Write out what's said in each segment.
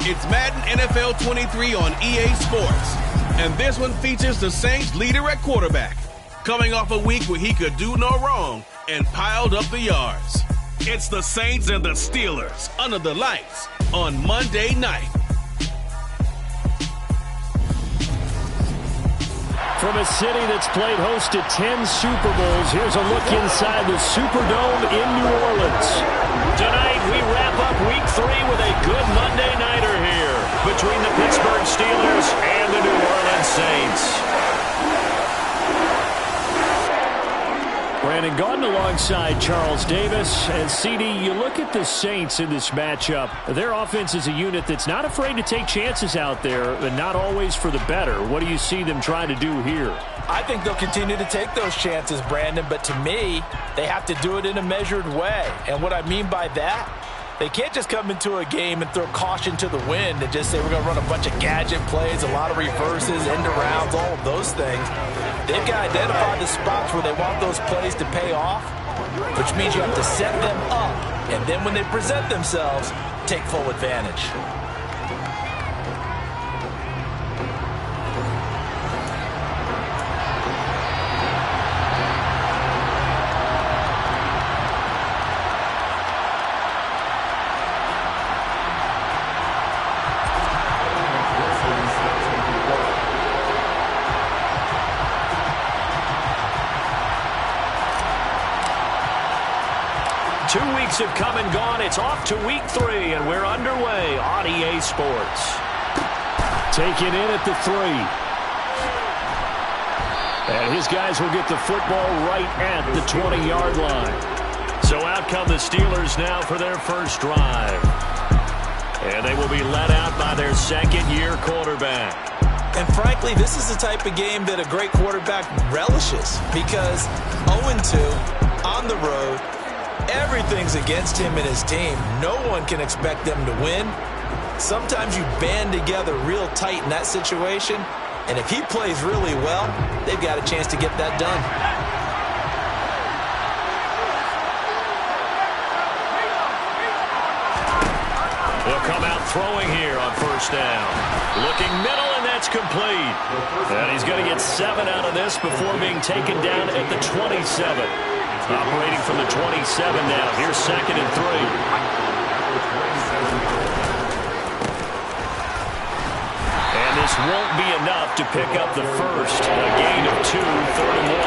It's Madden NFL 23 on EA Sports. And this one features the Saints leader at quarterback, coming off a week where he could do no wrong and piled up the yards. It's the Saints and the Steelers under the lights on Monday night. From a city that's played host to 10 Super Bowls, here's a look inside the Superdome in New Orleans. Tonight, we wrap up Week 3 with a good Monday nighter here between the Pittsburgh Steelers and the New Orleans Saints. Brandon Gaudin alongside Charles Davis. And CD, you look at the Saints in this matchup. Their offense is a unit that's not afraid to take chances out there, but not always for the better. What do you see them trying to do here? I think they'll continue to take those chances, Brandon, but to me, they have to do it in a measured way. And what I mean by that, they can't just come into a game and throw caution to the wind and just say we're going to run a bunch of gadget plays, a lot of reverses, end arounds, all of those things. They've got to identify the spots where they want those plays to pay off, which means you have to set them up, and then when they present themselves, take full advantage. 2 weeks have come and gone. It's off to Week 3, and we're underway on EA Sports. Taken in at the 3. And his guys will get the football right at the 20-yard line. So out come the Steelers now for their first drive. And they will be led out by their second-year quarterback. And frankly, this is the type of game that a great quarterback relishes, because 0-2 on the road, everything's against him and his team. No one can expect them to win. Sometimes you band together real tight in that situation, and if he plays really well, they've got a chance to get that done. He'll come out throwing here on first down. Looking middle, and that's complete. And he's going to get 7 out of this before being taken down at the 27. Operating from the 27 now. Here's 2nd and 3. And this won't be enough to pick up the first. A gain of 2, 3rd and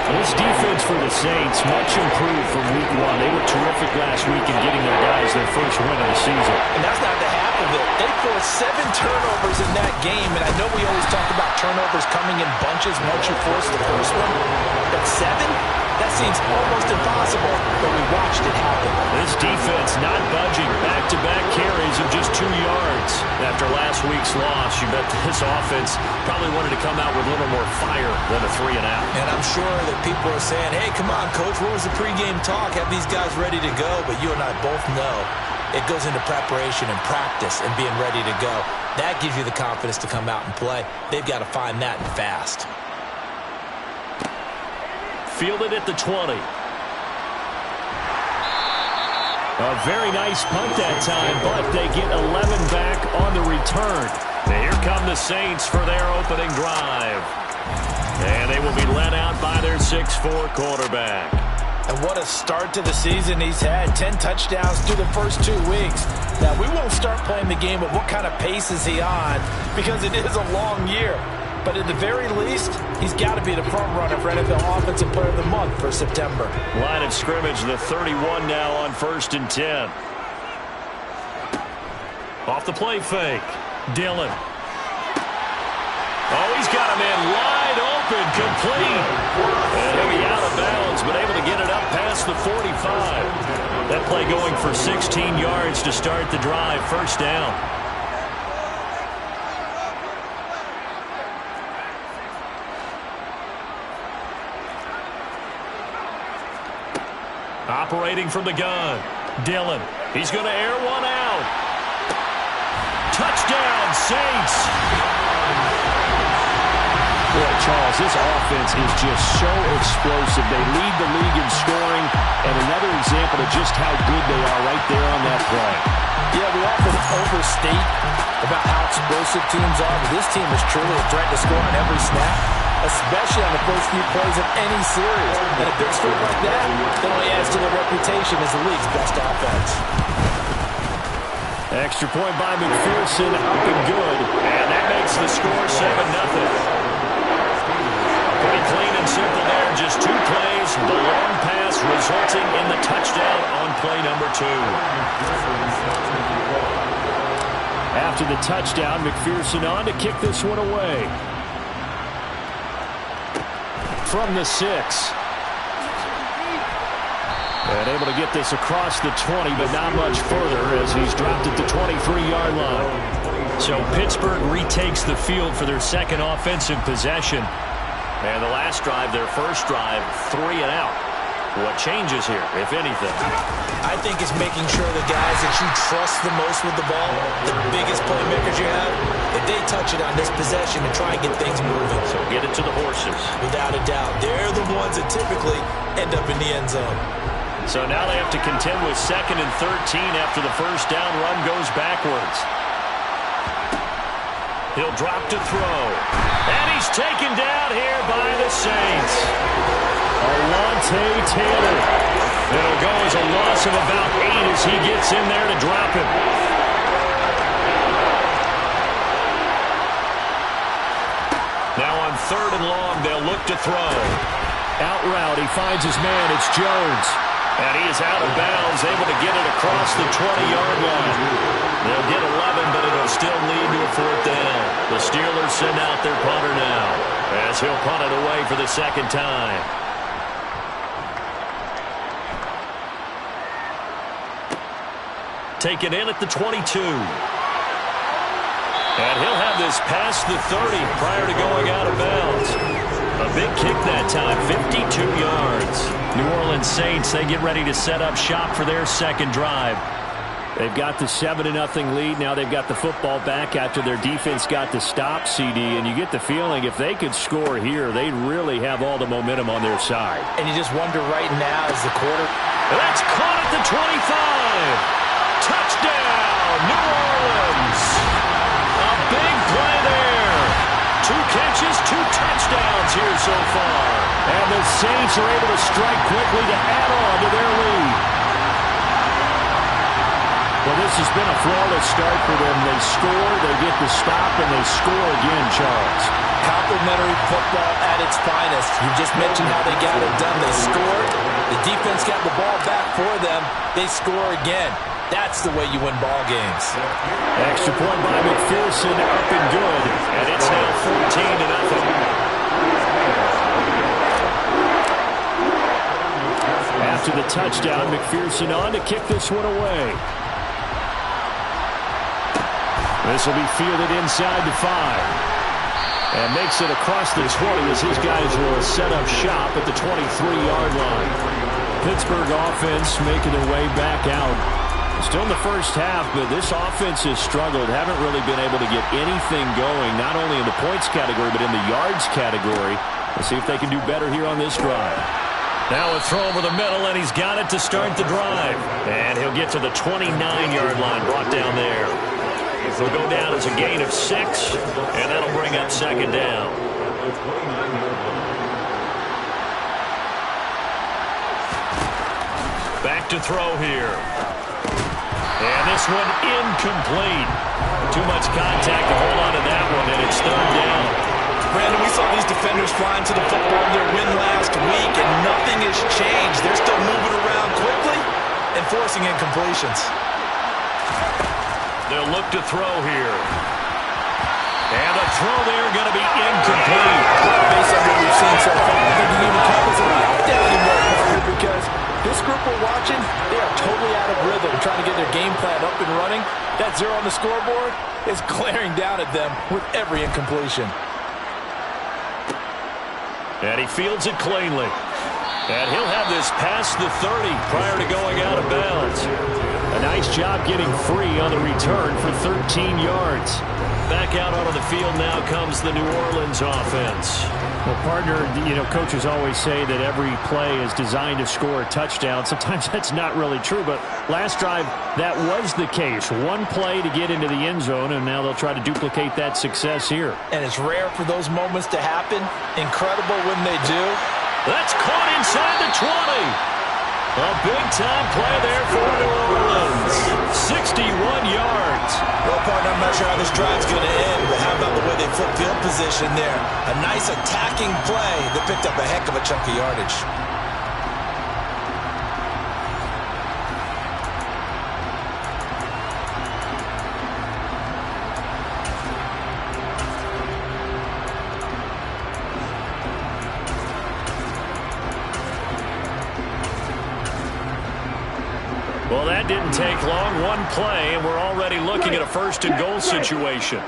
1. This defense for the Saints, much improved from Week 1. They were terrific last week in getting their guys their first win of the season. And that's not the half of it. They forced 7 turnovers in that game, and I know we always talk about turnovers coming in bunches once you force the first one, but 7? That seems almost impossible, but we watched it happen. This defense not budging. Back-to-back carries of just 2 yards. After last week's loss, you bet this offense probably wanted to come out with a little more fire than a 3-and-out. And I'm sure that people are saying, hey, come on, Coach, what was the pregame talk? Have these guys ready to go? But you and I both know it goes into preparation and practice and being ready to go. That gives you the confidence to come out and play. They've got to find that and fast. Fielded at the 20. A very nice punt that time, but they get 11 back on the return. Now here come the Saints for their opening drive. And they will be led out by their 6'4" quarterback. And what a start to the season he's had. 10 touchdowns through the first 2 weeks. Now, we won't start playing the game of what kind of pace is he on, because it is a long year. But at the very least, he's got to be the front runner for NFL Offensive Player of the Month for September. Line of scrimmage, the 31 now on 1st and 10. Off the play fake. Dillon. Oh, he's got a man wide open, complete. And he'll be out of bounds, but able to get it up past the 45. That play going for 16 yards to start the drive. First down. Operating from the gun. Dillon. He's going to air one out. Touchdown, Saints. Boy, Charles, this offense is just so explosive. They lead the league in scoring, and another example of just how good they are right there on that play. Yeah, we often overstate about how explosive teams are, but this team is truly a threat to score on every snap, especially on the first few plays of any series. And a big score like that only adds to their reputation as the league's best offense. Extra point by McPherson, up and good. And that makes the score 7-0. Pretty clean and simple there. Just 2 plays. The long pass resulting in the touchdown on play number 2. After the touchdown, McPherson on to kick this one away. From the 6. And able to get this across the 20, but not much further as he's dropped at the 23-yard line. So Pittsburgh retakes the field for their second offensive possession. And the last drive, their first drive, 3 and out. What changes here, if anything? I think it's making sure the guys that you trust the most with the ball, the biggest playmakers you have, that they touch it on this possession and try and get things moving. So get it to the horses. Without a doubt. They're the ones that typically end up in the end zone. So now they have to contend with 2nd and 13 after the first down run goes backwards. He'll drop to throw. And he's taken down here by the Saints. Alontae Taylor. It'll go as a loss of about 8 as he gets in there to drop him. Now on 3rd and long, they'll look to throw. Out route, he finds his man. It's Jones. And he is out of bounds, able to get it across the 20-yard line. They'll get 11, but it'll still lead to a 4th down. The Steelers send out their punter now, as he'll punt it away for the 2nd time. Taken in at the 22. And he'll have this past the 30 prior to going out of bounds. A big kick that time, 52 yards. New Orleans Saints, they get ready to set up shop for their second drive. They've got the 7-0 lead. Now they've got the football back after their defense got the stop, CD. And you get the feeling if they could score here, they really have all the momentum on their side. And you just wonder right now as the quarter. That's caught at the 25. Touchdown, New Orleans. A big play there. 2 catches, 2 touchdowns here so far. And the Saints are able to strike quickly to add on to their lead. Well, this has been a flawless start for them. They score, they get the stop, and they score again, Charles. Complimentary football at its finest. You just mentioned how they got it done. They scored. The defense got the ball back for them. They score again. That's the way you win ball games. Extra point by McPherson, up and good. And it's now 14-0. After the touchdown, McPherson on to kick this one away. This will be fielded inside the 5. And makes it across the 20 as his guys will set up shop at the 23-yard line. Pittsburgh offense making their way back out. Still in the first half, but this offense has struggled. Haven't really been able to get anything going, not only in the points category, but in the yards category. We'll see if they can do better here on this drive. Now a throw over the middle, and he's got it to start the drive. And he'll get to the 29-yard line, brought down there. He'll go down as a gain of 6, and that'll bring up 2nd down. Back to throw here. And this one incomplete. Too much contact to hold on to that one, and it's 3rd down. Brandon, we saw these defenders flying to the football in their win last week, and nothing has changed. They're still moving around quickly and forcing incompletions. They'll look to throw here. And the throw there going to be incomplete. Based on what we've seen so far, I think you even call this a lockdown anymore, partner, because this group we're watching, they are totally out of rhythm, trying to get their game plan up and running. That 0 on the scoreboard is glaring down at them with every incompletion. And he fields it cleanly. And he'll have this past the 30 prior to going out of bounds. A nice job getting free on the return for 13 yards. Back out onto the field now comes the New Orleans offense. Well, partner, coaches always say that every play is designed to score a touchdown. Sometimes that's not really true, but last drive, that was the case. One play to get into the end zone, and now they'll try to duplicate that success here. And it's rare for those moments to happen. Incredible when they do. That's caught inside the 20. A big-time play there for New Orleans. 61 yards. Well, partner, I'm not sure how this drive's going to end, but how about the way they flip field position there? A nice attacking play that picked up a heck of a chunk of yardage. Well, that didn't take long. One play, and we're already looking at a first-and-goal situation.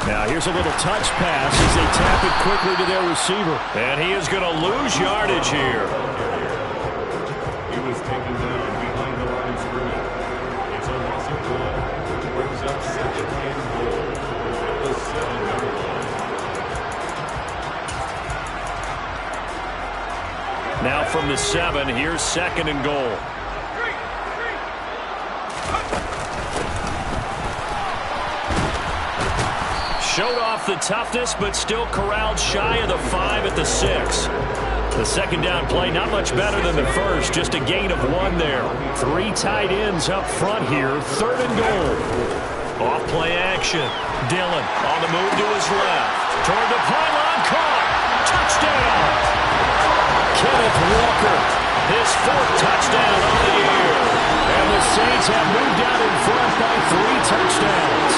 Now, here's a little touch pass as they tap it quickly to their receiver. And he is going to lose yardage here. He was taken down behind the line of scrimmage. It's a loss of 1. Brings up second and goal at the 7-yard line. Now from the 7, here's second and goal. Showed off the toughness, but still corralled shy of the 5 at the 6. The second down play, not much better than the first, just a gain of 1 there. 3 tight ends up front here, third and goal. Off play action. Dillon on the move to his left. Toward the pylon, caught. Touchdown. Kenneth Walker, his 4th touchdown on the year. And the Saints have moved out in front by 3 touchdowns.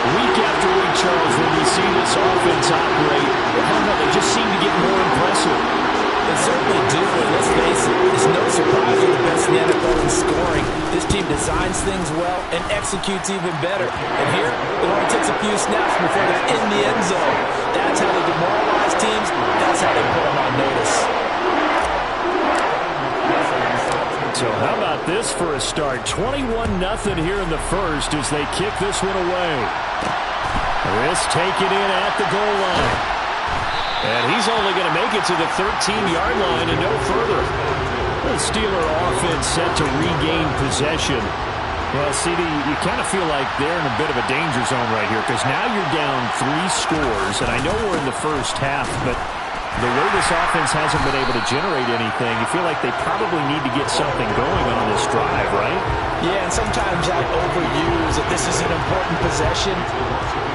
Week after week, Charles, when we see this offense operate, I don't know, they just seem to get more impressive. They certainly do, and let's face it, it's no surprise they're the best in the NFL in scoring. This team designs things well and executes even better. And here, it only takes a few snaps before they're in the end zone. That's how they demoralize teams. That's how they put them on notice. So how about this for a start? 21-0 here in the first as they kick this one away. Risk taken in at the goal line. And he's only going to make it to the 13-yard line and no further. The Steeler offense set to regain possession. Well, CD, you kind of feel like they're in a bit of a danger zone right here because now you're down 3 scores, and I know we're in the first half, but the way this offense hasn't been able to generate anything, you feel like they probably need to get something going on this drive, right? Yeah, and sometimes I overuse that this is an important possession,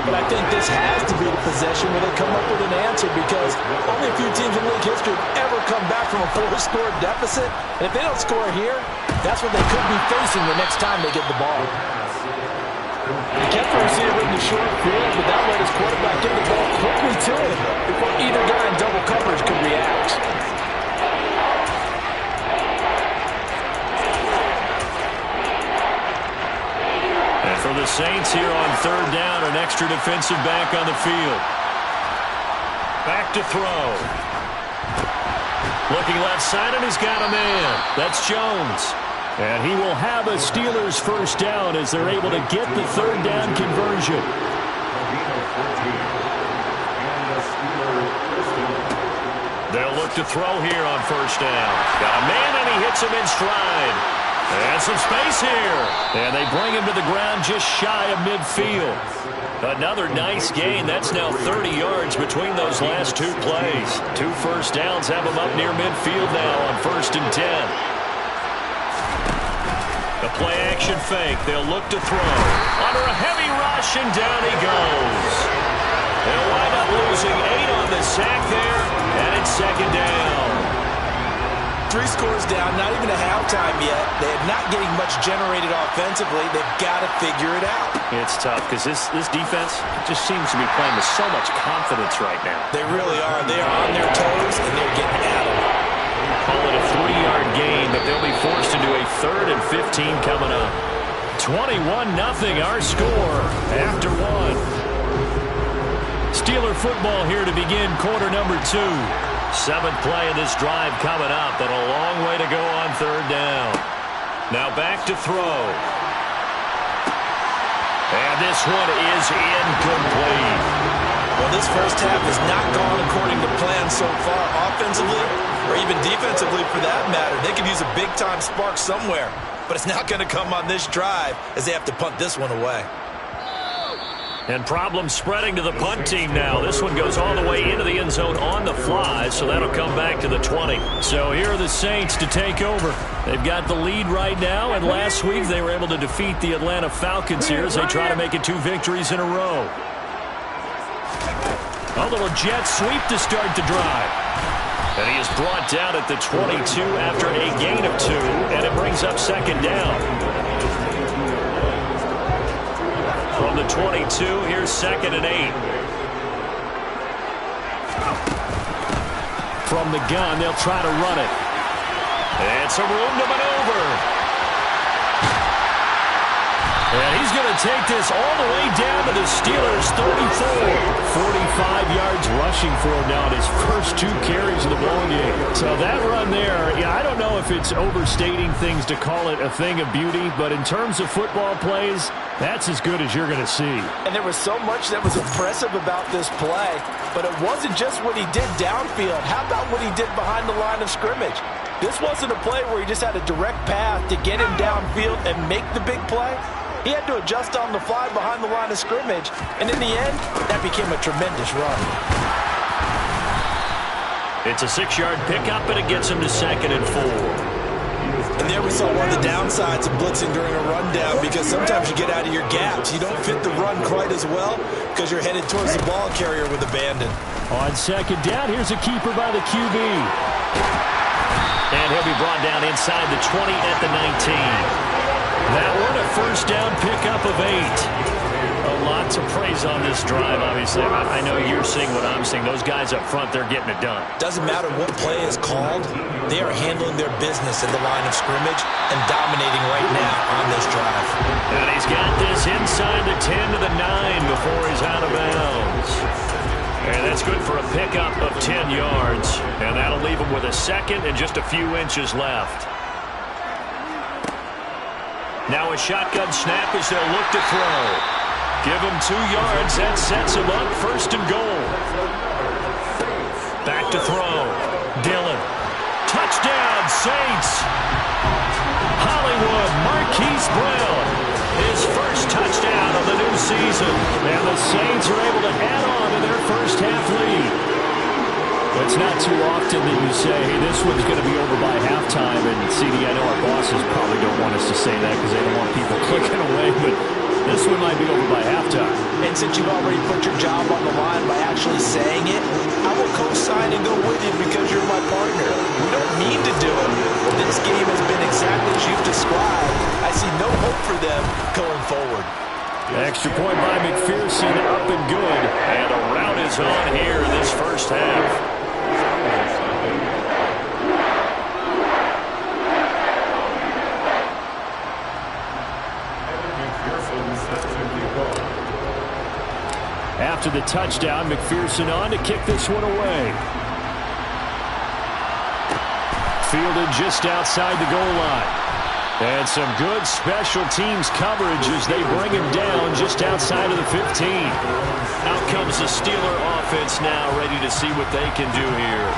but I think this has to be the possession where they come up with an answer because only a few teams in league history have ever come back from a 4-score deficit, and if they don't score here, that's what they could be facing the next time they get the ball. He kept the receiver in the short field, but that let his quarterback get the ball quickly to him before either guy in double coverage could react. And for the Saints here on third down, an extra defensive back on the field. Back to throw. Looking left side, and he's got a man. That's Jones. And he will have a Steelers first down as they're able to get the third down conversion. They'll look to throw here on first down. Got a man, and he hits him in stride. And some space here. And they bring him to the ground just shy of midfield. Another nice gain. That's now 30 yards between those last 2 plays. 2 first downs have him up near midfield now on 1st and 10. The play action fake. They'll look to throw. Under a heavy rush, and down he goes. They'll wind up losing 8 on the sack there, and it's second down. 3 scores down, not even a halftime yet. They're not getting much generated offensively. They've got to figure it out. It's tough because this defense just seems to be playing with so much confidence right now. They really are. They are on their toes, and they're getting at them. Call it a 3-yard gain, but they'll be forced into a 3rd and 15 coming up. 21-0 our score after 1. Steeler football here to begin quarter number 2. 7th play of this drive coming up, but a long way to go on third down. Now back to throw. And this one is incomplete. Well, this first half has not gone according to plan so far, offensively or even defensively for that matter. They could use a big-time spark somewhere, but it's not going to come on this drive as they have to punt this one away. And problems spreading to the punt team now. This one goes all the way into the end zone on the fly, so that'll come back to the 20. So here are the Saints to take over. They've got the lead right now, and last week they were able to defeat the Atlanta Falcons here as they try to make it 2 victories in a row. A little jet sweep to start the drive. And he is brought down at the 22 after a gain of 2, and it brings up second down. From the 22, here's 2nd and 8. From the gun, they'll try to run it. And some room to maneuver. And he's going to take this all the way down to the Steelers' 34. 45 yards rushing for him now in his first 2 carries of the ballgame. So that run there, I don't know if it's overstating things to call it a thing of beauty, but in terms of football plays, that's as good as you're going to see. And there was so much that was impressive about this play, but it wasn't just what he did downfield. How about what he did behind the line of scrimmage? This wasn't a play where he just had a direct path to get him downfield and make the big play. He had to adjust on the fly behind the line of scrimmage, and in the end, that became a tremendous run. It's a 6-yard pickup, and it gets him to 2nd and 4. And there we saw one of the downsides of blitzing during a rundown, because sometimes you get out of your gaps. You don't fit the run quite as well because you're headed towards the ball carrier with abandon. On 2nd down, here's a keeper by the QB. And he'll be brought down inside the 20 at the 19. That one, a first down pickup of 8. A lot to praise on this drive, obviously. I know you're seeing what I'm seeing. Those guys up front, they're getting it done. Doesn't matter what play is called. They are handling their business in the line of scrimmage and dominating right now on this drive. And he's got this inside the 10 to the 9 before he's out of bounds. And that's good for a pickup of 10 yards. And that'll leave him with a 2nd and just a few inches left. Now a shotgun snap as they'll look to throw. Give him 2 yards. That sets him up 1st and goal. Back to throw. Dillon. Touchdown, Saints. Hollywood, Marquise Brown. His first touchdown of the new season. And the Saints are able to add on to their first half lead. It's not too often that you say, hey, this one's going to be over by halftime. And, CD, I know our bosses probably don't want us to say that because they don't want people clicking away, but this one might be over by halftime. And since you've already put your job on the line by actually saying it, I will co-sign and go with you because you're my partner. We don't need to do it. This game has been exactly as you've described. I see no hope for them going forward. Extra point by McPherson, up and good. And a rout is on here in this first half. After the touchdown, McPherson on to kick this one away. Fielded just outside the goal line. And some good special teams coverage as they bring him down just outside of the 15. Out comes the Steeler offense now, ready to see what they can do here.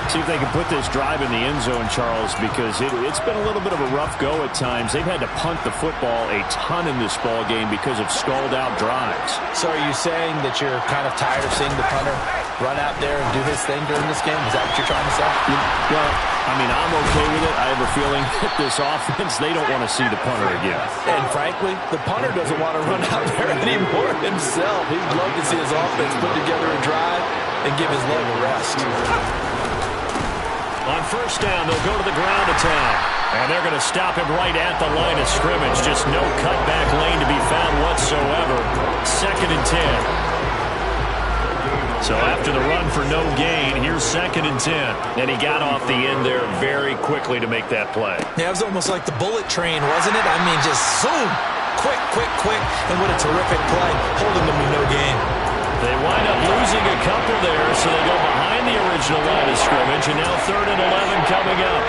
See if they can put this drive in the end zone, Charles, because it's been a little bit of a rough go at times. They've had to punt the football a ton in this ball game because of stalled-out drives. So are you saying that you're kind of tired of seeing the punter run out there and do his thing during this game? Is that what you're trying to say? Well, I mean, I'm okay with it. I have a feeling that this offense, they don't want to see the punter again. And frankly, the punter doesn't want to run out there anymore himself. He'd love to see his offense put together a drive and give his leg a rest. On first down, they'll go to the ground attack. And they're going to stop him right at the line of scrimmage. Just no cutback lane to be found whatsoever. 2nd and 10. So after the run for no gain, here's 2nd and 10. And he got off the end there very quickly to make that play. Yeah, it was almost like the bullet train, wasn't it? I mean, just zoom. Quick, quick, quick. And what a terrific play, holding them to no gain. They wind up losing a couple there, so they go behind the original line of scrimmage. And now 3rd and 11 coming up.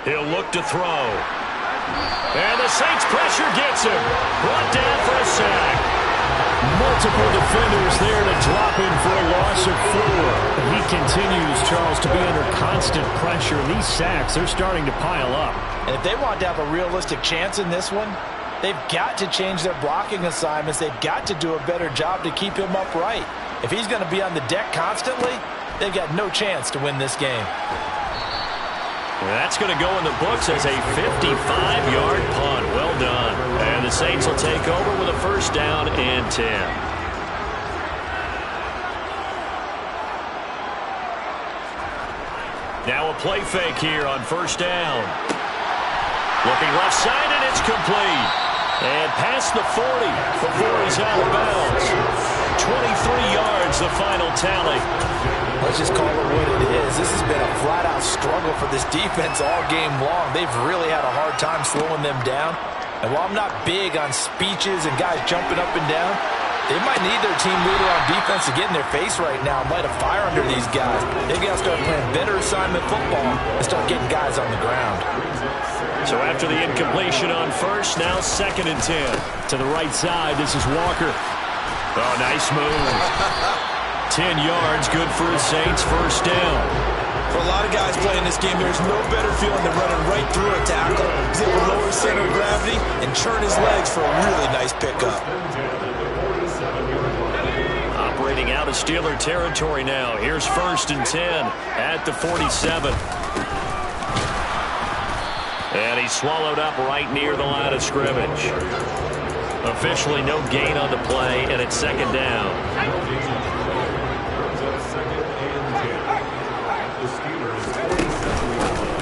He'll look to throw. And the Saints pressure gets him. Brought down for a sack. Multiple defenders there to drop in for a loss of 4. He continues, Charles, to be under constant pressure. And these sacks, they're starting to pile up. And if they want to have a realistic chance in this one, they've got to change their blocking assignments. They've got to do a better job to keep him upright. If he's going to be on the deck constantly, they've got no chance to win this game. That's going to go in the books as a 55-yard punt. Well done. And the Saints will take over with a first down and 10. Now a play fake here on first down. Looking left side, and it's complete. And past the 40 before he's out of bounds. 23 yards, the final tally. Let's just call it what it is. This has been a flat-out struggle for this defense all game long. They've really had a hard time slowing them down. And while I'm not big on speeches and guys jumping up and down, they might need their team leader on defense to get in their face right now and light a fire under these guys. They've got to start playing better assignment football and start getting guys on the ground. So after the incompletion on first, now 2nd and 10. To the right side, this is Walker. Oh, nice move. 10 yards, good for the Saints, first down. For a lot of guys playing this game, there's no better feeling than running right through a tackle. He's able to lower center of gravity and churn his legs for a really nice pickup. Operating out of Steeler territory now. Here's 1st and 10 at the 47. And he's swallowed up right near the line of scrimmage. Officially no gain on the play, and it's 2nd down.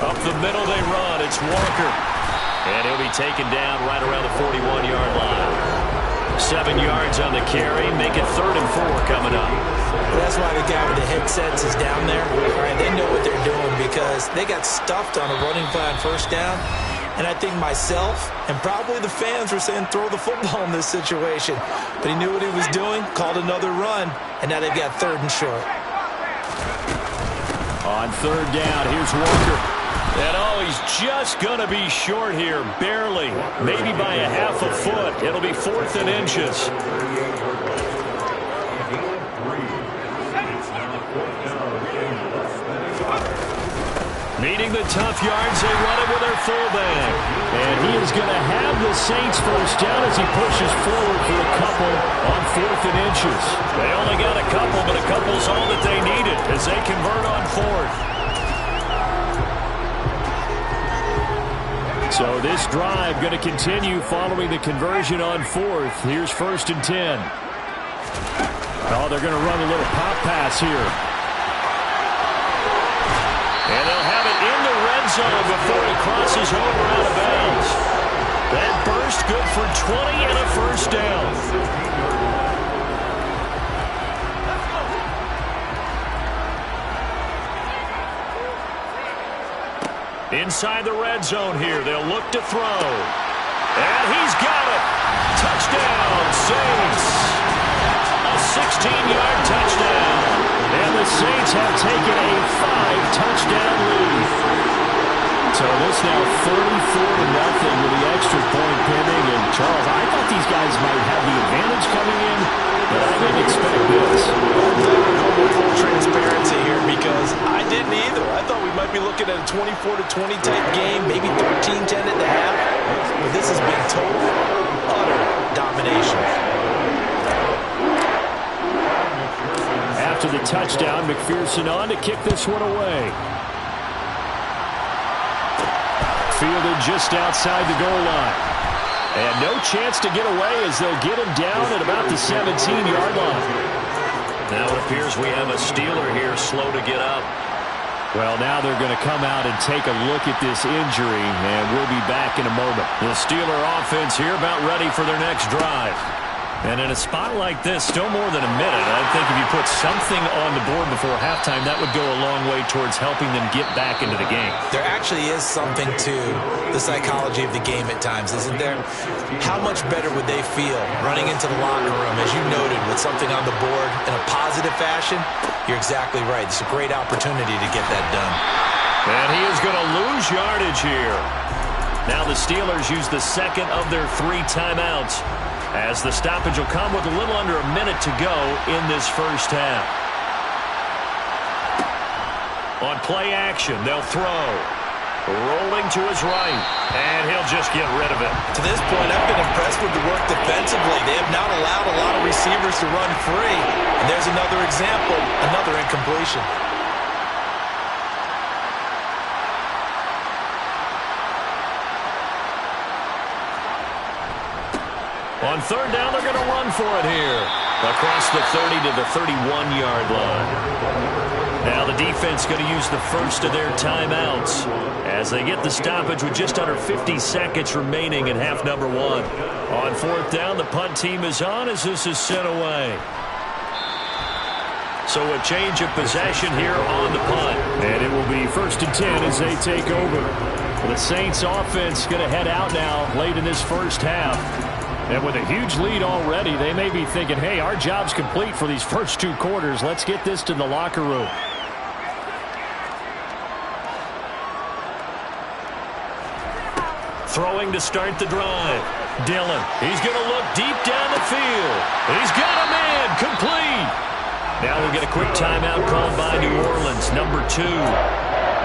Up the middle they run. It's Walker. And he'll be taken down right around the 41-yard line. 7 yards on the carry. Make it 3rd and 4 coming up. That's why the guy with the headsets is down there. All right, they know what they're doing because they got stuffed on a running play on first down. And I think myself and probably the fans were saying throw the football in this situation. But he knew what he was doing, called another run, and now they've got 3rd and short. On 3rd down, here's Walker. And he's just going to be short here, barely, maybe by a half a foot. It'll be 4th and inches. Needing the tough yards, they run it with their fullback. And he is going to have the Saints first down as he pushes forward for a couple on 4th and inches. They only got a couple, but a couple's all that they needed as they convert on 4th. So this drive going to continue following the conversion on 4th. Here's 1st and 10. Oh, they're going to run a little pop pass here. And they'll have it in the red zone before it crosses over out of bounds. That burst good for 20 and a first down. Inside the red zone here, they'll look to throw. And he's got it. Touchdown, Saints. A 16-yard touchdown. And the Saints have taken a 5-touchdown lead. So this now 34-0 with the extra point pending. And Charles, I thought these guys might have the advantage coming in, but I didn't expect this. Full transparency here because I didn't either. I thought we might be looking at a 24-20 type game, maybe 13-10 at the half. But this has been total, utter domination. After the touchdown, McPherson on to kick this one away. Fielded just outside the goal line. And no chance to get away as they'll get him down at about the 17-yard line. Now it appears we have a Steeler here slow to get up. Well, now they're going to come out and take a look at this injury, and we'll be back in a moment. The Steeler offense here about ready for their next drive. And in a spot like this, still more than a minute, I think if you put something on the board before halftime, that would go a long way towards helping them get back into the game. There actually is something to the psychology of the game at times, isn't there? How much better would they feel running into the locker room, as you noted, with something on the board in a positive fashion? You're exactly right. It's a great opportunity to get that done. And he is going to lose yardage here. Now the Steelers use the second of their 3 timeouts, as the stoppage will come with a little under a minute to go in this first half. On play action, they'll throw. Rolling to his right, and he'll just get rid of it. To this point, I've been impressed with the work defensively. They have not allowed a lot of receivers to run free. And there's another example, another incompletion. On third down, they're going to run for it here. Across the 30 to the 31-yard line. Now the defense going to use the first of their timeouts as they get the stoppage with just under 50 seconds remaining in half number 1. On fourth down, the punt team is on as this is sent away. So a change of possession here on the punt. And it will be 1st and 10 as they take over. The Saints offense going to head out now late in this first half. And with a huge lead already, they may be thinking, hey, our job's complete for these first 2 quarters. Let's get this to the locker room. Throwing to start the drive. Dillon, he's going to look deep down the field. He's got a man, complete. Now we'll get a quick timeout called by New Orleans, number 2.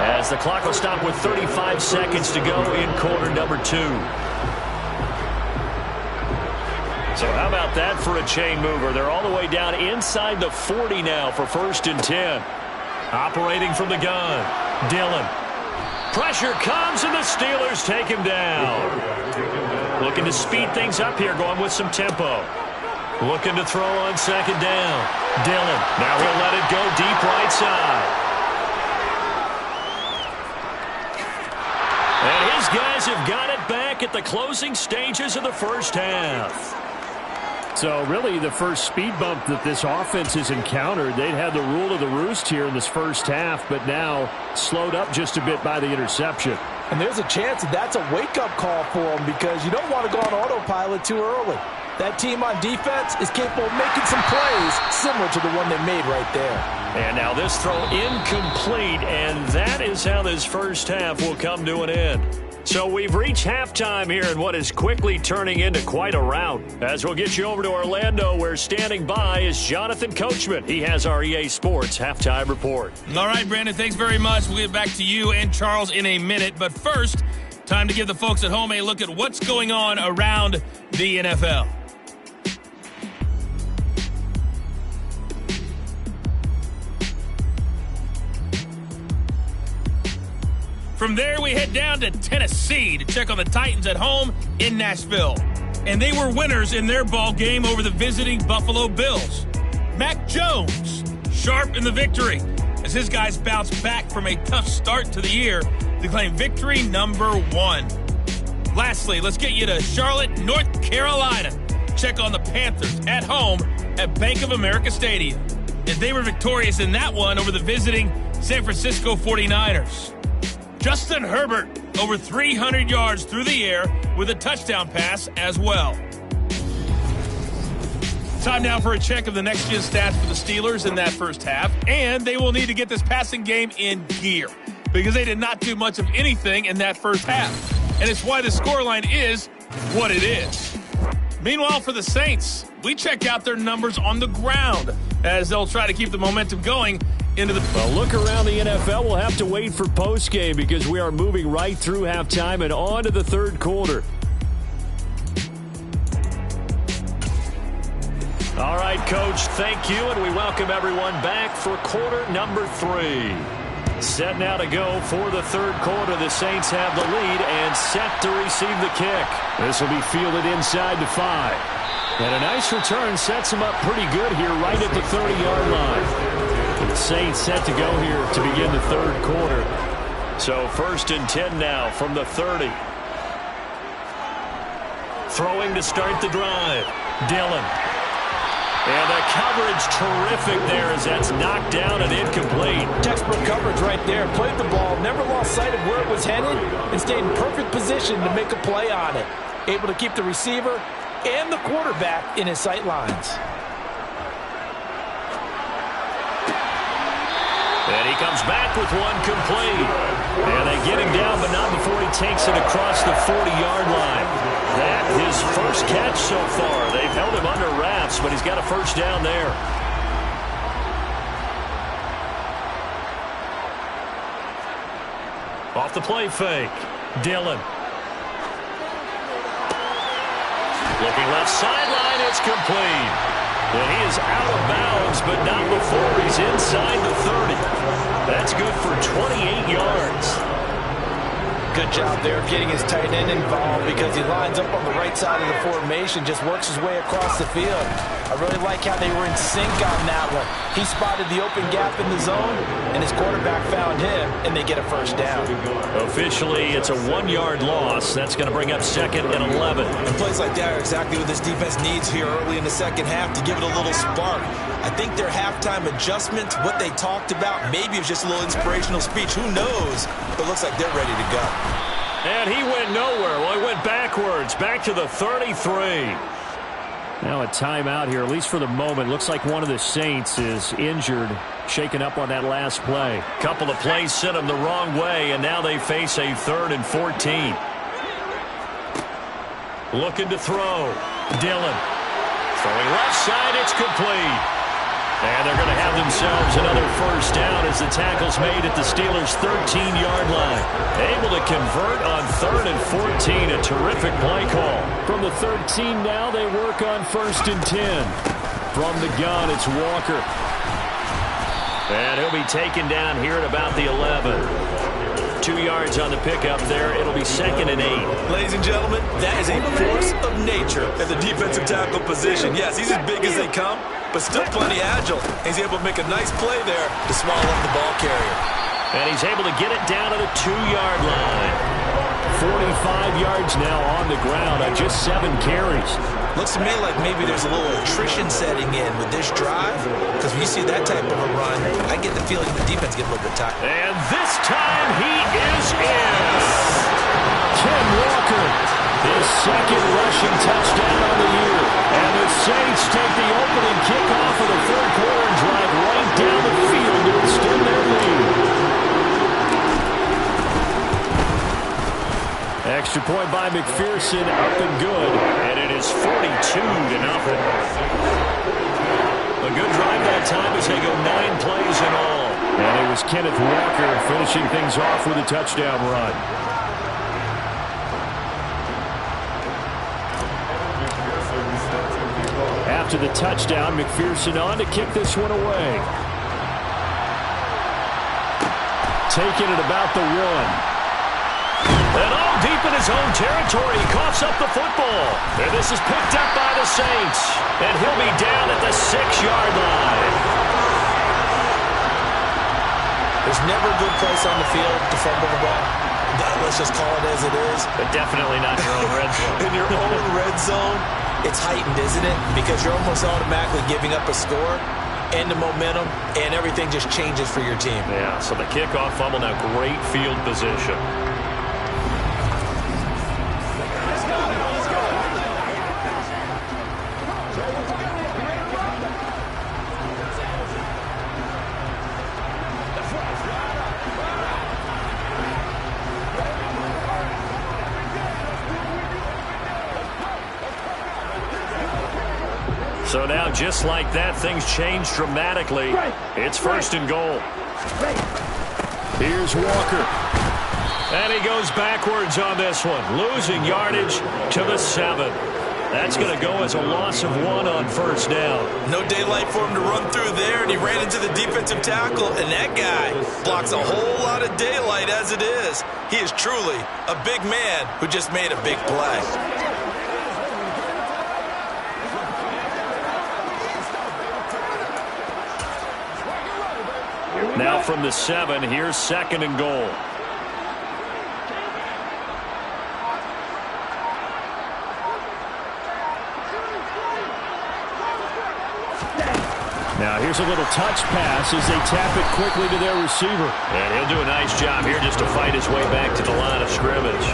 As the clock will stop with 35 seconds to go in quarter number 2. So how about that for a chain mover? They're all the way down inside the 40 now for 1st and 10. Operating from the gun. Dillon. Pressure comes, and the Steelers take him down. Looking to speed things up here, going with some tempo. Looking to throw on 2nd down. Dillon. Now he'll let it go deep right side. And his guys have got it back at the closing stages of the first half. So really the first speed bump that this offense has encountered, they'd had the rule of the roost here in this first half, but now slowed up just a bit by the interception. And there's a chance that that's a wake-up call for them because you don't want to go on autopilot too early. That team on defense is capable of making some plays similar to the one they made right there. And now this throw incomplete, and that is how this first half will come to an end. So we've reached halftime here in what is quickly turning into quite a rout. As we'll get you over to Orlando, where standing by is Jonathan Coachman. He has our EA Sports halftime report. All right, Brandon, thanks very much. We'll get back to you and Charles in a minute. But first, time to give the folks at home a look at what's going on around the NFL. From there, we head down to Tennessee to check on the Titans at home in Nashville. And they were winners in their ball game over the visiting Buffalo Bills. Mac Jones, sharp in the victory, as his guys bounced back from a tough start to the year to claim victory number 1. Lastly, let's get you to Charlotte, North Carolina. Check on the Panthers at home at Bank of America Stadium. And they were victorious in that one over the visiting San Francisco 49ers. Justin Herbert, over 300 yards through the air with a touchdown pass as well. Time now for a check of the next-gen stats for the Steelers in that first half, and they will need to get this passing game in gear because they did not do much of anything in that first half, and it's why the scoreline is what it is. Meanwhile, for the Saints, we check out their numbers on the ground as they'll try to keep the momentum going into the... Well, look around the NFL. We'll have to wait for postgame because we are moving right through halftime and on to the third quarter. All right, Coach, thank you, and we welcome everyone back for quarter number 3. Set now to go for the third quarter. The Saints have the lead and set to receive the kick. This will be fielded inside the 5. And a nice return sets them up pretty good here right at the 30-yard line. The Saints set to go here to begin the third quarter. So 1st and 10 now from the 30. Throwing to start the drive. Dillon. And the coverage terrific there as that's knocked down and incomplete. Textbook coverage right there. Played the ball, never lost sight of where it was headed, and stayed in perfect position to make a play on it. Able to keep the receiver and the quarterback in his sight lines. And he comes back with one complete. And they get him down, but not before he takes it across the 40-yard line. That his first catch so far. They've held him under wraps, but he's got a first down there. Off the play fake. Dillon. Looking left sideline, it's complete. And he is out of bounds, but not before he's inside the 30. That's good for 28 yards. Good job there getting his tight end involved because he lines up on the right side of the formation, just works his way across the field. I really like how they were in sync on that one. He spotted the open gap in the zone, and his quarterback found him, and they get a first down. Officially, it's a 1-yard loss. That's going to bring up 2nd and 11. And plays like that are exactly what this defense needs here early in the second half to give it a little spark. I think their halftime adjustments, what they talked about, maybe it was just a little inspirational speech. Who knows? But it looks like they're ready to go. And he went nowhere. Well, he went backwards, back to the 33. Now a timeout here, at least for the moment. Looks like one of the Saints is injured, shaken up on that last play. Couple of plays sent them the wrong way, and now they face a 3rd and 14. Looking to throw. Dillon. Throwing left side, it's complete. And they're going to have themselves another first down as the tackle's made at the Steelers' 13-yard line. Able to convert on 3rd and 14. A terrific play call. From the 13 now, they work on 1st and 10. From the gun, it's Walker. And he'll be taken down here at about the 11. 2 yards on the pickup there. It'll be 2nd and 8. Ladies and gentlemen, that is a force of nature at the defensive tackle position. Yes, he's as big as they come, but still plenty agile. He's able to make a nice play there to swallow up the ball carrier. And he's able to get it down to the 2-yard line. 45 yards now on the ground on just 7 carries. Looks to me like maybe there's a little attrition setting in with this drive, because when you see that type of a run, I get the feeling the defense get a little bit tired. And this time he is in. Ken Walker, his 2nd rushing touchdown on the year. And the Saints take the opening kickoff of the 3rd quarter and drive right down the field to extend their lead. Extra point by McPherson, up and good. And it is 42-0. A good drive that time as they go 9 plays in all. And it was Kenneth Walker finishing things off with a touchdown run. After the touchdown, McPherson on to kick this one away. Taking it about the 1. And all deep in his own territory, he coughs up the football. And this is picked up by the Saints. And he'll be down at the 6-yard line. There's never a good place on the field to fumble the ball. Let's just call it as it is. But definitely not your own red zone. In your own red zone, it's heightened, isn't it? Because you're almost automatically giving up a score and the momentum, and everything just changes for your team. Yeah, so the kickoff fumble, now great field position. So now, just like that, things change dramatically. It's 1st and goal. Here's Walker. And he goes backwards on this one, losing yardage to the 7. That's going to go as a loss of 1 on 1st down. No daylight for him to run through there, and he ran into the defensive tackle, and that guy blocks a whole lot of daylight as it is. He is truly a big man who just made a big play. Now from the 7, here's 2nd and goal. Now here's a little touch pass as they tap it quickly to their receiver. And he'll do a nice job here just to fight his way back to the line of scrimmage.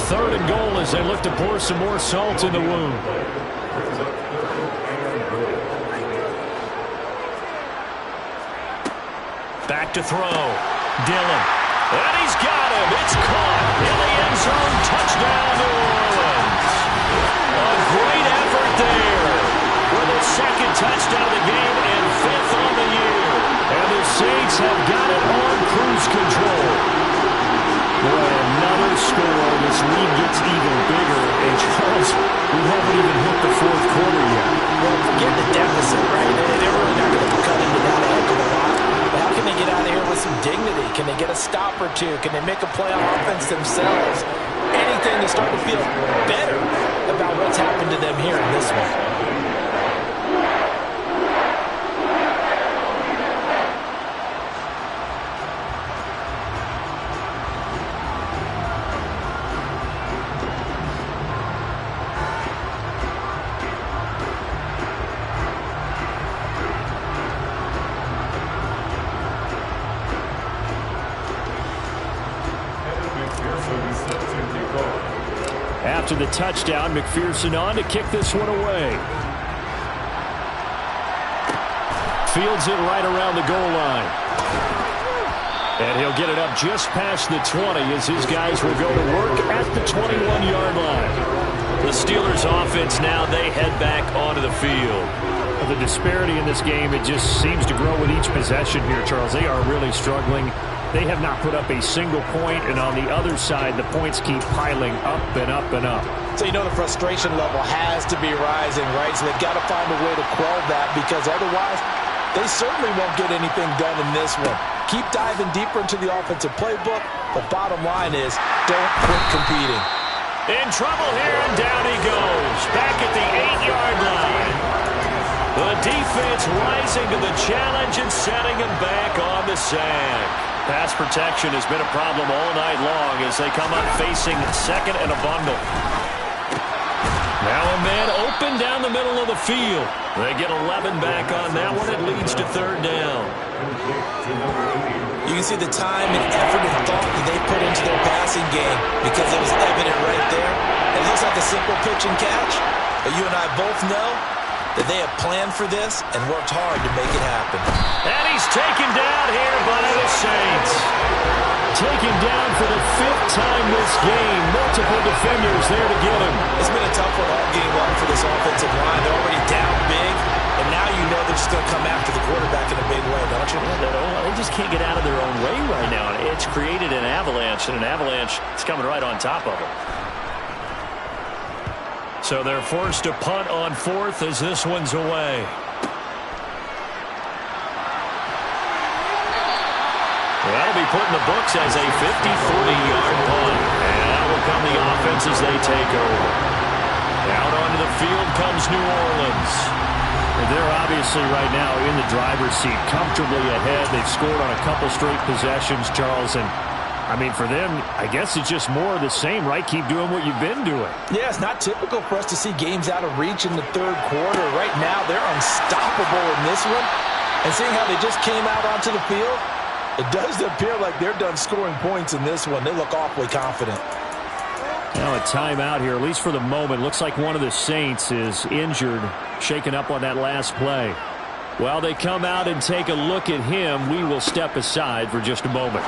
3rd and goal as they look to pour some more salt in the wound. Back to throw. Dillon. And he's got him. It's caught in the end zone. Touchdown, New Orleans. A great effort there for the second touchdown of the game and 5th on the year. And the Saints have got it on cruise control. Boy, another score. This lead gets even bigger. And Charles, we haven't even hit the 4th quarter yet. Well, forget the deficit, right? They're really not going to cut into that a heck of a lot. But how can they get out of here with some dignity? Can they get a stop or two? Can they make a play on offense themselves? Anything to start to feel better about what's happened to them here in this one. After the touchdown, McPherson on to kick this one away. Fields it right around the goal line. And he'll get it up just past the 20 as his guys will go to work at the 21-yard line. The Steelers offense now, they head back onto the field. The disparity in this game, it just seems to grow with each possession here, Charles. They are really struggling. They have not put up a single point, and on the other side, the points keep piling up and up and up. So you know the frustration level has to be rising, right? So they've got to find a way to quell that, because otherwise they certainly won't get anything done in this one. Keep diving deeper into the offensive playbook. The bottom line is don't quit competing. In trouble here, and down he goes. Back at the 8-yard line. The defense rising to the challenge and setting him back on the sack. Pass protection has been a problem all night long as they come up facing second and a bundle. Now a man open down the middle of the field. They get 11 back on that one. It leads to 3rd down. You can see the time and effort and thought that they put into their passing game because it was evident right there. It looks like a simple pitch and catch, but you and I both know that they have planned for this and worked hard to make it happen. And he's taken down here by the Saints. Taken down for the 5th time this game. Multiple defenders there to get him. It's been a tough one all game long for this offensive line. They're already down big, and now you know they're just going to come after the quarterback in a big way, don't you? They just can't get out of their own way right now. It's created an avalanche, and an avalanche is coming right on top of it. So they're forced to punt on 4th as this one's away. That'll be put in the books as a 53-yard punt. And that will come the offense as they take over. Out onto the field comes New Orleans. They're obviously right now in the driver's seat, comfortably ahead. They've scored on a couple straight possessions, Charles, and I mean, for them, I guess it's just more of the same, right? Keep doing what you've been doing. Yeah, it's not typical for us to see games out of reach in the 3rd quarter. Right now, they're unstoppable in this one. And seeing how they just came out onto the field, it does appear like they're done scoring points in this one. They look awfully confident. Now a timeout here, at least for the moment. Looks like one of the Saints is injured, shaken up on that last play. While they come out and take a look at him, we will step aside for just a moment.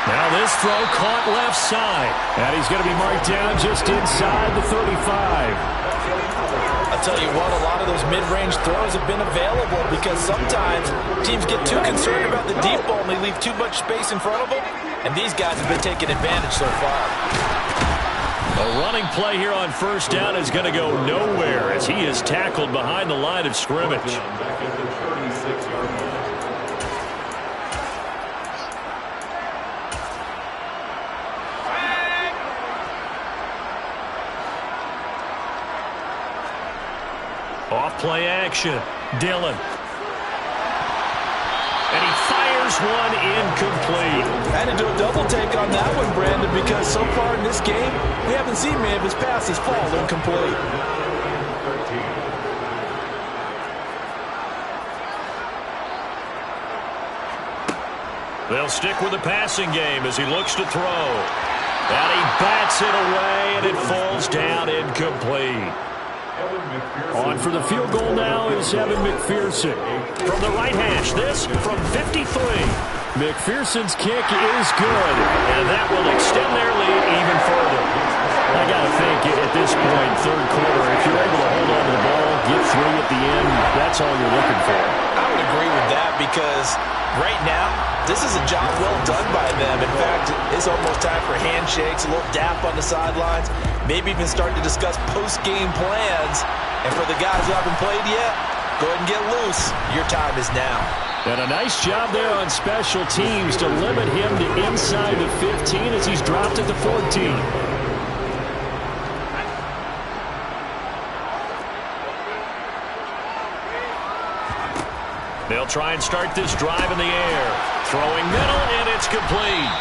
Now this throw caught left side. And he's going to be marked down just inside the 35. I'll tell you what, a lot of those mid-range throws have been available because sometimes teams get too concerned about the deep ball and they leave too much space in front of them. And these guys have been taking advantage so far. A running play here on 1st down is going to go nowhere as he is tackled behind the line of scrimmage. Off play action. Dillon. And he fires one incomplete. I had to do a double take on that one, Brandon, because so far in this game, we haven't seen many of his passes fall incomplete. They'll stick with the passing game as he looks to throw. And he bats it away, and it falls down incomplete. On for the field goal now is Evan McPherson. From the right hash, this from 53. McPherson's kick is good. And that will extend their lead even further. I got to think at this point, third quarter, if you're able to hold on to the ball, get 3 at the end, that's all you're looking for. I would agree with that because right now, this is a job well done by them. In fact, it's almost time for handshakes, a little dap on the sidelines, maybe even start to discuss post-game plans. And for the guys who haven't played yet, go ahead and get loose. Your time is now. And a nice job there on special teams to limit him to inside the 15 as he's dropped at the 14. They'll try and start this drive in the air. Throwing middle, and it's complete.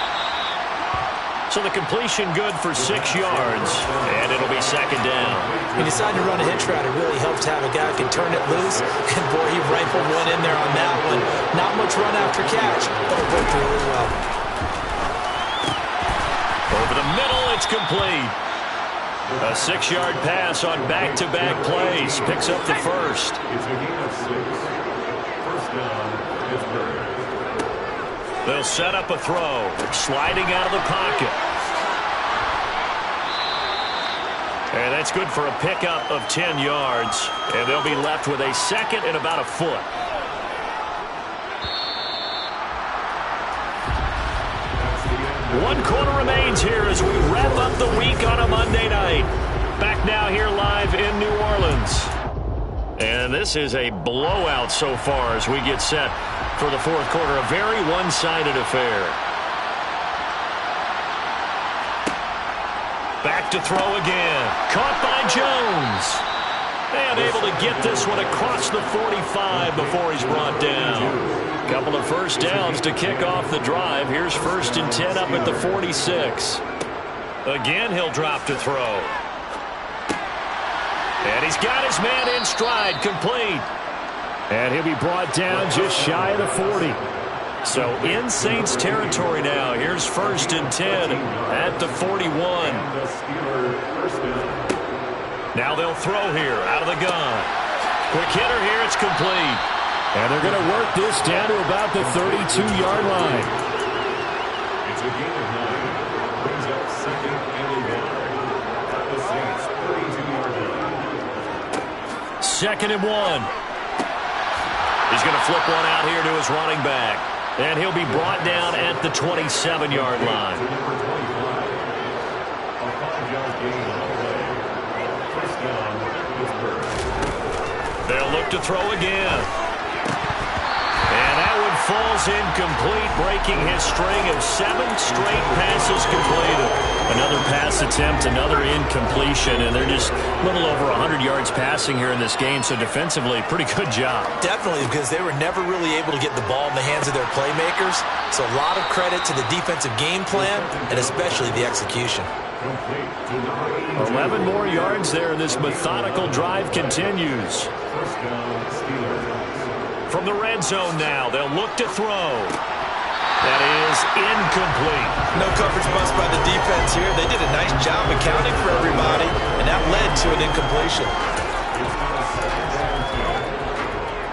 So the completion good for 6 yards, and it'll be second down. He decided to run a hitch route. It really helps to have a guy who can turn it loose. And, boy, he rifled one in there on that one. Not much run after catch, but it worked really well. Over the middle, it's complete. A 6-yard pass on back-to-back plays. Picks up the first. It's a gain of 6. First down, Pittsburgh. They'll set up a throw. Sliding out of the pocket. And that's good for a pickup of 10 yards. And they'll be left with a second and about a foot. One quarter remains here as we wrap up the week on a Monday night. Back now here live in New Orleans. And this is a blowout so far as we get set for the fourth quarter. A very one-sided affair. Back to throw again. Caught by Jones. And able to get this one across the 45 before he's brought down. Couple of first downs to kick off the drive. Here's 1st and 10 up at the 46. Again, he'll drop to throw. And he's got his man in stride, complete. And he'll be brought down just shy of the 40. So in Saints territory now. Here's 1st and 10 at the 41. Now they'll throw here out of the gun. Quick hitter here, it's complete. And they're going to work this down to about the 32-yard line. It's a gain of 9. Brings up 2nd and 1. The Saints 32-yard line. 2nd and 1. He's going to flip one out here to his running back. And he'll be brought down at the 27-yard line. Number 25. A 5-yard gain on the play. First down, Pittsburgh. They'll look to throw again. And that one falls incomplete, breaking his string of 7 straight passes completed. Another pass attempt, another incompletion, and they're just a little over 100 yards passing here in this game, so defensively, pretty good job. Definitely, because they were never really able to get the ball in the hands of their playmakers. So a lot of credit to the defensive game plan, and especially the execution. 11 more yards there, and this methodical drive continues. First down, Steelers. From the red zone now, they'll look to throw. That is incomplete. No coverage bust by the defense here. They did a nice job accounting for everybody, and that led to an incompletion.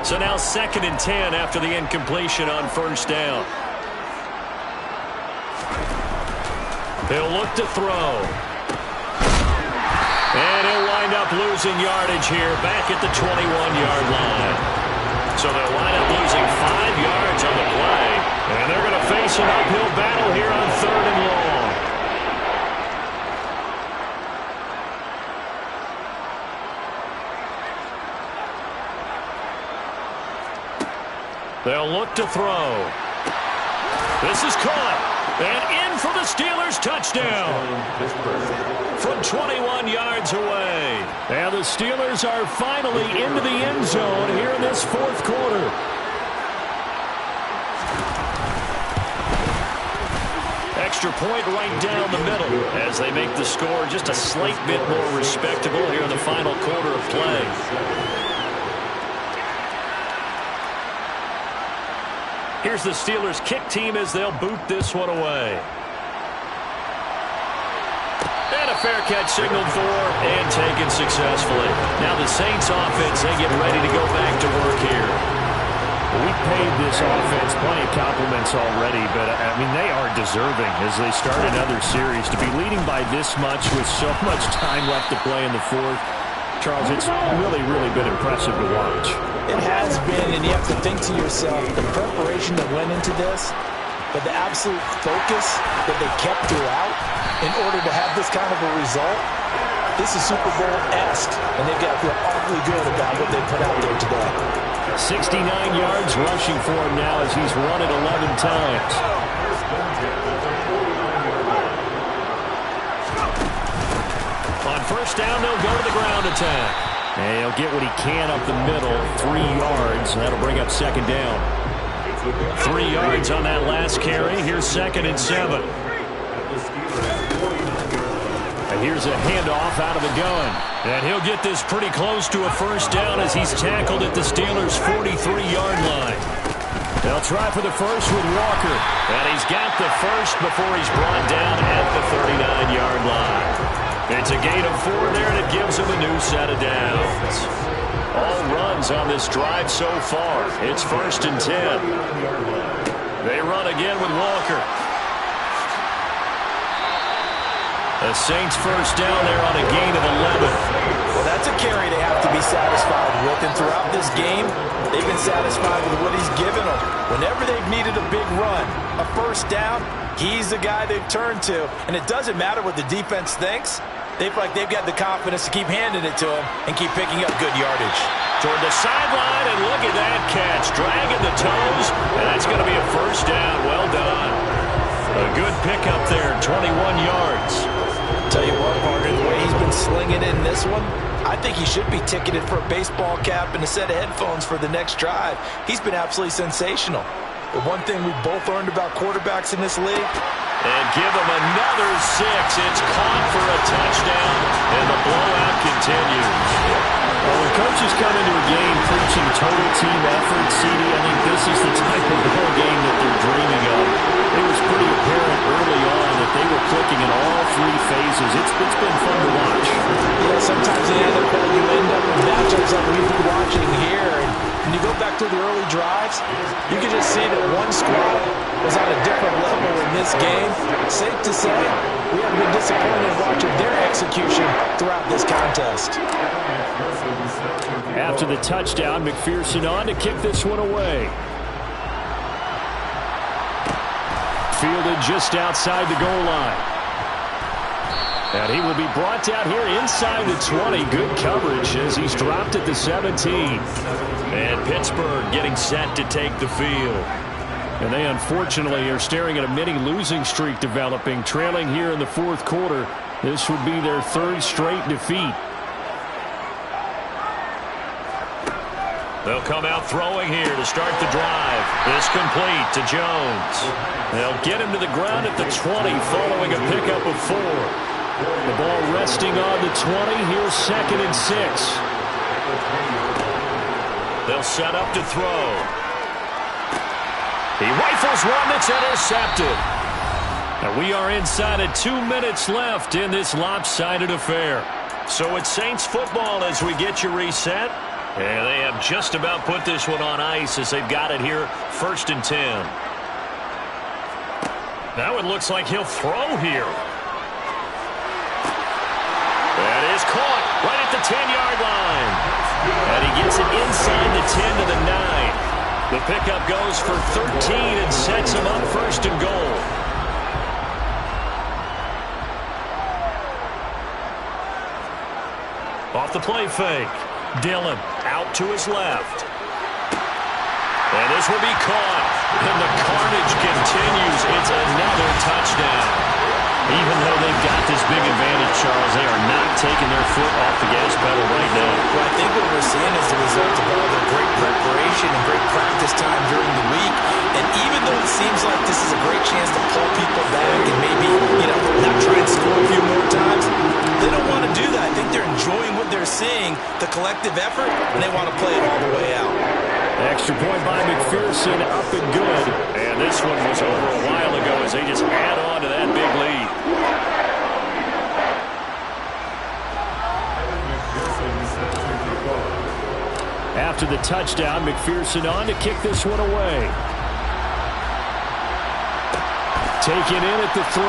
So now 2nd and 10 after the incompletion on 1st down. They'll look to throw. And he'll wind up losing yardage here back at the 21-yard line. So they'll wind up losing 5 yards on the play. And they're going to face an uphill battle here on 3rd and long. They'll look to throw. This is caught. And in for the Steelers touchdown. From 21 yards away. And the Steelers are finally into the end zone here in this fourth quarter. Extra point right down the middle as they make the score just a slight bit more respectable here in the final quarter of play. Here's the Steelers kick team as they'll boot this one away. And a fair catch signaled for and taken successfully. Now the Saints offense, they get ready to go back to work here. We paid this offense plenty of compliments already, but, I mean, they are deserving as they start another series. To be leading by this much with so much time left to play in the fourth, Charles, it's really, really been impressive to watch. It has been, and you have to think to yourself, the preparation that went into this, but the absolute focus that they kept throughout in order to have this kind of a result, this is Super Bowl-esque, and they've got to feel awfully good about what they put out there today. 69 yards rushing for him now as he's run it 11 times. On first down, they'll go to the ground attack. And he'll get what he can up the middle, 3 yards, and that'll bring up second down. 3 yards on that last carry. Here's 2nd and 7. And here's a handoff out of the gun. And he'll get this pretty close to a first down as he's tackled at the Steelers' 43-yard line. They'll try for the first with Walker. And he's got the first before he's brought down at the 39-yard line. It's a gain of 4 there, and it gives him a new set of downs. All runs on this drive so far. It's 1st and 10. They run again with Walker. The Saints first down there on a gain of 11. Well, that's a carry they have to be satisfied with. And throughout this game, they've been satisfied with what he's given them. Whenever they've needed a big run, a first down, he's the guy they've turned to. And it doesn't matter what the defense thinks. They feel like they've got the confidence to keep handing it to him and keep picking up good yardage. Toward the sideline, and look at that catch. Dragging the toes, and that's going to be a first down. Well done. A good pickup there, 21 yards. Tell you what, Parker, the way he's been slinging in this one, I think he should be ticketed for a baseball cap and a set of headphones for the next drive. He's been absolutely sensational. The one thing we both learned about quarterbacks in this league. And give him another 6. It's caught for a touchdown, and the blowout continues. Well, when coaches come into a game preaching total team effort, CD, I think this is the type of ball game that they're dreaming of. It was pretty apparent early on that they were clicking in all 3 phases. It's been fun to watch. Yeah, sometimes in the NFL you end up with matchups like we've been watching here. And when you go back to the early drives, you can just see that one squad was on a different level in this game. Safe to say, we haven't been disappointed watching their execution throughout this contest. After the touchdown, McPherson on to kick this one away. Fielded just outside the goal line. And he will be brought down here inside the 20. Good coverage as he's dropped at the 17. And Pittsburgh getting set to take the field. And they unfortunately are staring at a mini losing streak developing, trailing here in the 4th quarter. This would be their 3rd straight defeat. They'll come out throwing here to start the drive. It's complete to Jones. They'll get him to the ground at the 20 following a pickup of 4. The ball resting on the 20. Here's 2nd and 6. They'll set up to throw. He rifles one that's intercepted. And we are inside of 2 minutes left in this lopsided affair. So it's Saints football as we get you reset. And they have just about put this one on ice as they've got it here, 1st and 10. Now it looks like he'll throw here. That is caught right at the 10-yard line. And he gets it inside the 10 to the 9. The pickup goes for 13 and sets him up 1st and goal. Off the play fake. Dillon out to his left. And this will be caught. And the carnage continues. It's another touchdown. Even though they've got this big advantage, Charles, they are not taking their foot off the gas pedal right now. Well, I think what we're seeing is the result of all their great preparation and great practice time during the week. And even though it seems like this is a great chance to pull people back and maybe, not try and score a few more times, they don't want to do that. I think they're enjoying what they're seeing, the collective effort, and they want to play it all the way out. Extra point by McPherson, up and good. And this one was over a while ago as they just add on to that big lead. After the touchdown, McPherson on to kick this one away. Taken in at the 3.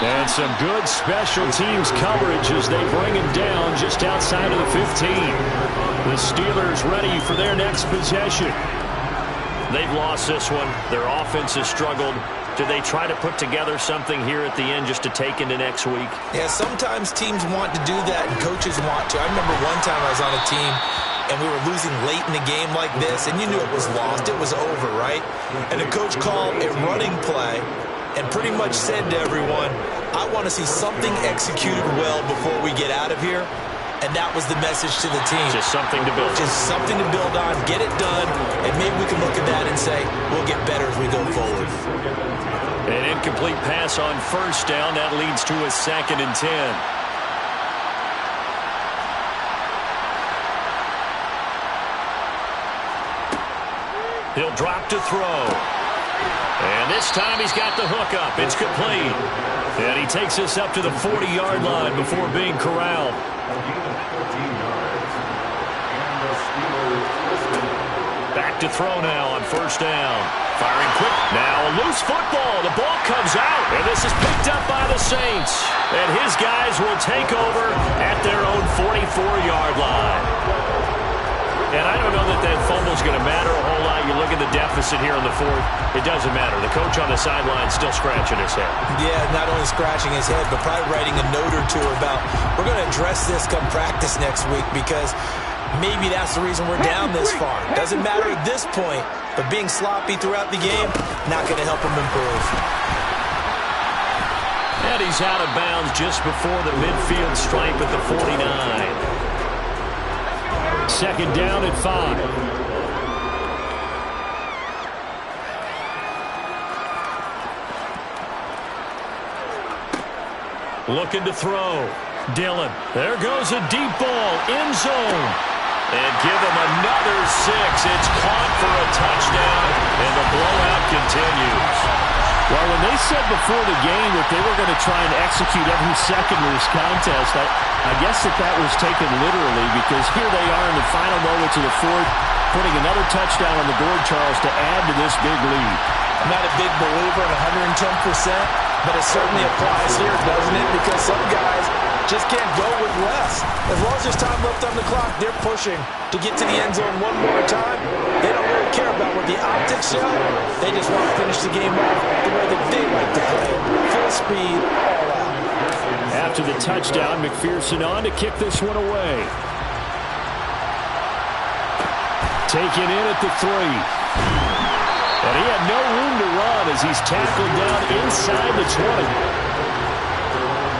And some good special teams coverage as they bring him down just outside of the 15. The Steelers ready for their next possession. They've lost this one. Their offense has struggled. Do they try to put together something here at the end just to take into next week? Yeah, sometimes teams want to do that and coaches want to. I remember one time I was on a team and we were losing late in the game like this, and you knew it was lost. It was over, right? And the coach called a running play and pretty much said to everyone, I want to see something executed well before we get out of here. And that was the message to the team. Just something to build. Just something to build on, get it done, and maybe we can look at that and say, we'll get better as we go forward. An incomplete pass on first down. That leads to a 2nd and 10. He'll drop to throw. And this time he's got the hook up. It's complete. And he takes us up to the 40-yard line before being corralled. Back to throw now on first down. Firing quick. Now a loose football. The ball comes out. And this is picked up by the Saints. And his guys will take over at their own 44-yard line. And I don't know that that fumble is going to matter a whole lot. You look at the deficit here in the 4th. It doesn't matter. The coach on the sideline still scratching his head. Yeah, not only scratching his head, but probably writing a note or two about, we're going to address this come practice next week because maybe that's the reason we're down this far. Doesn't matter at this point, but being sloppy throughout the game, not going to help him improve. And he's out of bounds just before the midfield stripe at the 49. 2nd down at 5. Looking to throw. Dillon. There goes a deep ball. End zone. And give him another 6. It's caught for a touchdown. And the blowout continues. Well, when they said before the game that they were going to try and execute every second of this contest, I guess that was taken literally because here they are in the final moments of the 4th, putting another touchdown on the board, Charles, to add to this big lead. I'm not a big believer in 110%, but it certainly applies here, doesn't it? Because some guys just can't go with less. As long as there's time left on the clock, they're pushing to get to the end zone one more time. They don't really care about what the optics show. They just want to finish the game off the way that they like to play. Full speed, all out. After the touchdown, McPherson on to kick this one away. Taken in at the 3. And he had no room to run as he's tackled down inside the 20.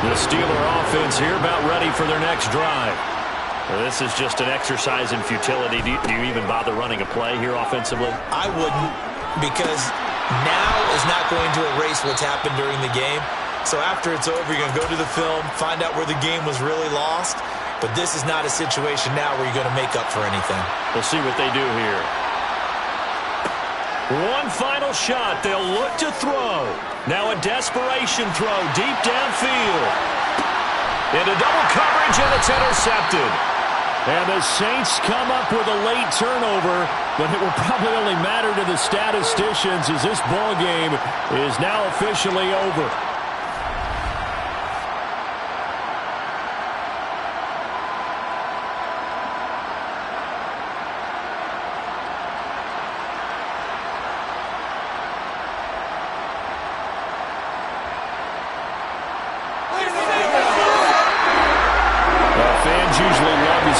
The Steeler offense here about ready for their next drive. Well, this is just an exercise in futility. Do you even bother running a play here offensively? I wouldn't, because now is not going to erase what's happened during the game. So after it's over, you're going to go to the film, find out where the game was really lost. But this is not a situation now where you're going to make up for anything. We'll see what they do here. One final shot. They'll look to throw. Now a desperation throw deep downfield. Into double coverage, and it's intercepted. And the Saints come up with a late turnover, but it will probably only matter to the statisticians as this ball game is now officially over.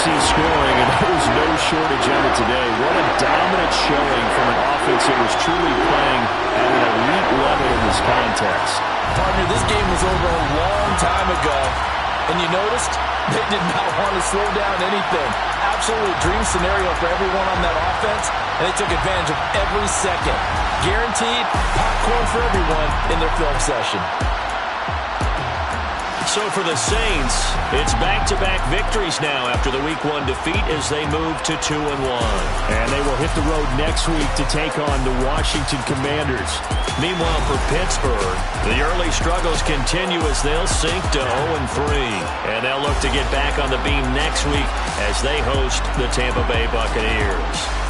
Scoring, and there was no shortage of it today. What a dominant showing from an offense that was truly playing at an elite level in this contest. Partner, this game was over a long time ago, and you noticed they did not want to slow down anything. Absolutely a dream scenario for everyone on that offense, and they took advantage of every second. Guaranteed popcorn for everyone in their film session. So for the Saints, it's back-to-back victories now after the Week 1 defeat as they move to 2-1. And they will hit the road next week to take on the Washington Commanders. Meanwhile, for Pittsburgh, the early struggles continue as they'll sink to 0-3. And they'll look to get back on the beam next week as they host the Tampa Bay Buccaneers.